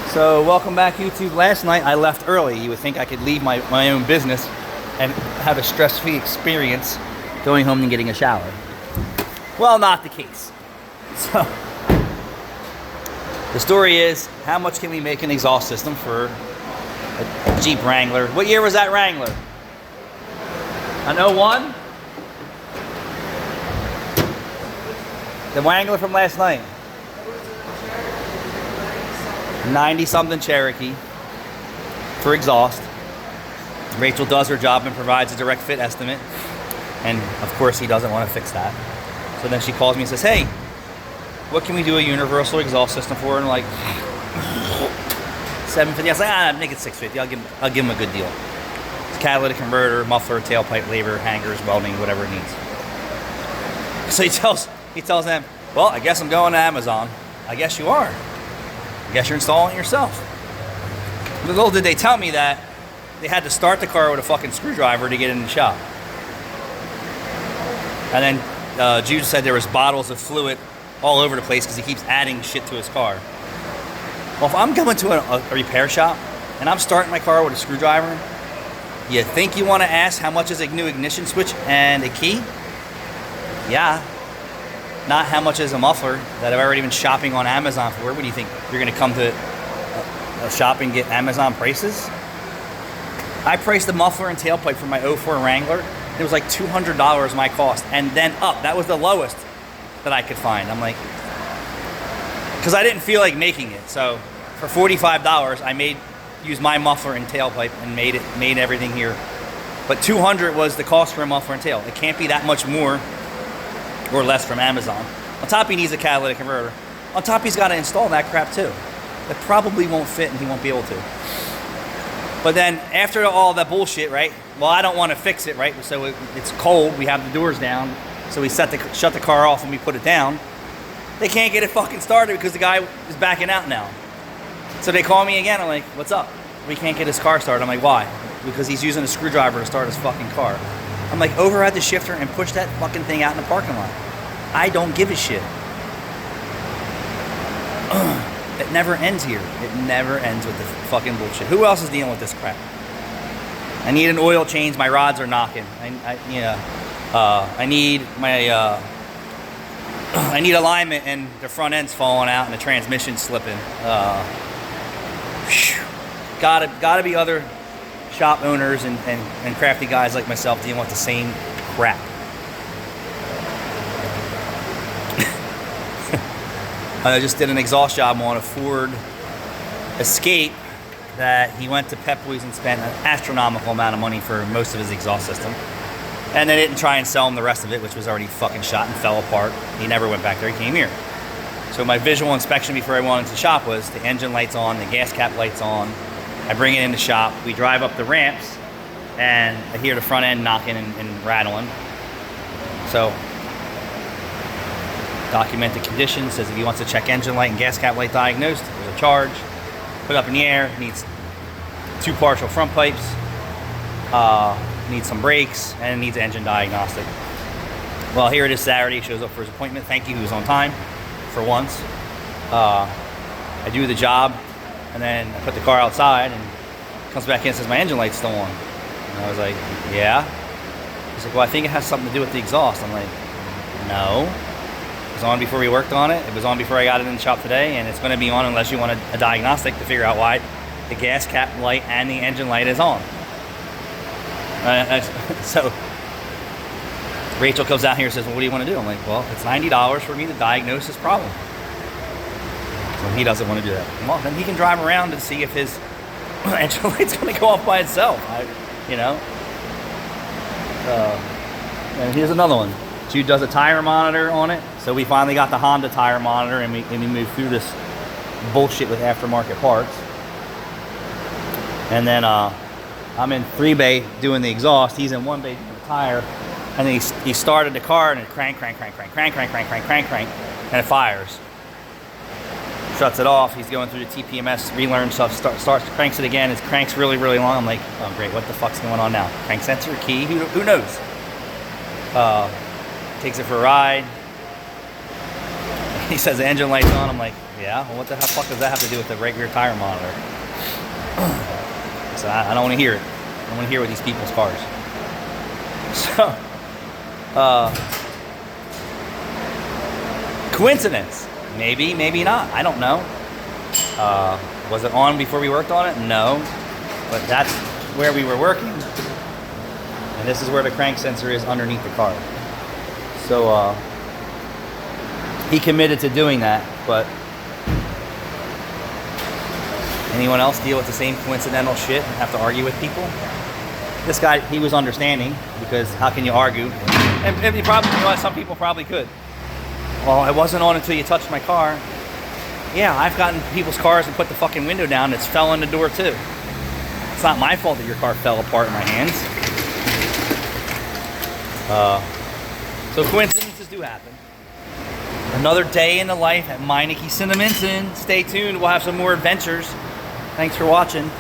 So welcome back, YouTube. Last night I left early. You would think I could leave my own business and have a stress-free experience going home and getting a shower. Well, not the case. So the story is, how much can we make an exhaust system for a Jeep Wrangler? What year was that Wrangler? An 01? The Wrangler from last night. 90-something Cherokee for exhaust. Rachel does her job and provides a direct fit estimate. And of course he doesn't want to fix that. So then she calls me and says, hey, what can we do a universal exhaust system for? And like, $750. I was like, make it $650. I'll give him a good deal. It's catalytic converter, muffler, tailpipe, labor, hangers, welding, whatever it needs. So he tells them, well, I guess I'm going to Amazon. I guess you are. I guess you're installing it yourself. Little did they tell me that they had to start the car with a fucking screwdriver to get in the shop. And then Jude said there was bottles of fluid all over the place because he keeps adding shit to his car. Well, if I'm going to a repair shop and I'm starting my car with a screwdriver, you think you want to ask how much is a new ignition switch and a key? Yeah. Not how much is a muffler that I've already been shopping on Amazon for. What do you think? You're going to come to a shop and get Amazon prices? I priced the muffler and tailpipe for my 04 Wrangler. It was like $200 my cost, and then up. That was the lowest that I could find. I'm like, because I didn't feel like making it. So for $45, I used my muffler and tailpipe and made everything here. But $200 was the cost for a muffler and tail. It can't be that much more or less from Amazon. On top, he needs a catalytic converter. On top, he's got to install that crap too. That probably won't fit and he won't be able to. But then after all that bullshit, right? Well, I don't want to fix it, right? So it's cold, we have the doors down, so we shut the car off and we put it down. They can't get it fucking started because the guy is backing out now. So they call me again, I'm like, what's up? We can't get his car started. I'm like, why? Because he's using a screwdriver to start his fucking car. I'm like, override the shifter and push that fucking thing out in the parking lot. I don't give a shit. It never ends here. It never ends with the fucking bullshit. Who else is dealing with this crap? I need an oil change. My rods are knocking. I need my I need alignment and the front end's falling out and the transmission's slipping. Gotta be other shop owners and crafty guys like myself dealing with the same crap. I just did an exhaust job on a Ford Escape that he went to Pep Boys and spent an astronomical amount of money for most of his exhaust system. And they didn't try and sell him the rest of it, which was already fucking shot and fell apart. He never went back there, he came here. So my visual inspection before I went into the shop was the engine lights on, the gas cap lights on. I bring it in the shop, we drive up the ramps, and I hear the front end knocking and rattling. So, document the condition, says if he wants to check engine light and gas cap light diagnosed, there's a charge. Put it up in the air, needs 2 partial front pipes, needs some brakes, and it needs engine diagnostic. Well, here it is Saturday, he shows up for his appointment. Thank you, he was on time, for once. I do the job, and then I put the car outside, and comes back in and says, my engine light's still on. And I was like, yeah? He's like, well, I think it has something to do with the exhaust. I'm like, no. It was on before we worked on it. It was on before I got it in the shop today, and it's going to be on unless you want a diagnostic to figure out why the gas cap light and the engine light is on. So Rachel comes out here and says, well, what do you want to do? I'm like, well, it's $90 for me to diagnose this problem. So he doesn't want to do that. Well, then he can drive around and see if his engine light's going to go off by itself. And here's another one. Jude does a tire monitor on it. So we finally got the Honda tire monitor, and we moved through this bullshit with aftermarket parts. And then I'm in 3-bay doing the exhaust. He's in 1-bay doing the tire. And then he started the car, and it crank, and it fires. Shuts it off. He's going through the TPMS, relearn stuff, starts, cranks it again. It cranks really, really long. I'm like, oh great, what the fuck's going on now? Crank sensor, key, who knows? Takes it for a ride. He says the engine light's on. I'm like, yeah, well, what the fuck does that have to do with the right rear tire monitor? So I don't want to hear it. I don't want to hear with these people's cars. So, coincidence? Maybe, maybe not. I don't know. Was it on before we worked on it? No. But that's where we were working. And this is where the crank sensor is underneath the car. So, he committed to doing that, but anyone else deal with the same coincidental shit and have to argue with people? This guy, he was understanding, because how can you argue? And you probably, you know, some people probably could. Well, it wasn't on until you touched my car. Yeah, I've gotten people's cars and put the fucking window down. It's fell in the door too. It's not my fault that your car fell apart in my hands. So coincidences do happen. Another day in the life at Meineke Cinnaminson. Stay tuned. We'll have some more adventures. Thanks for watching.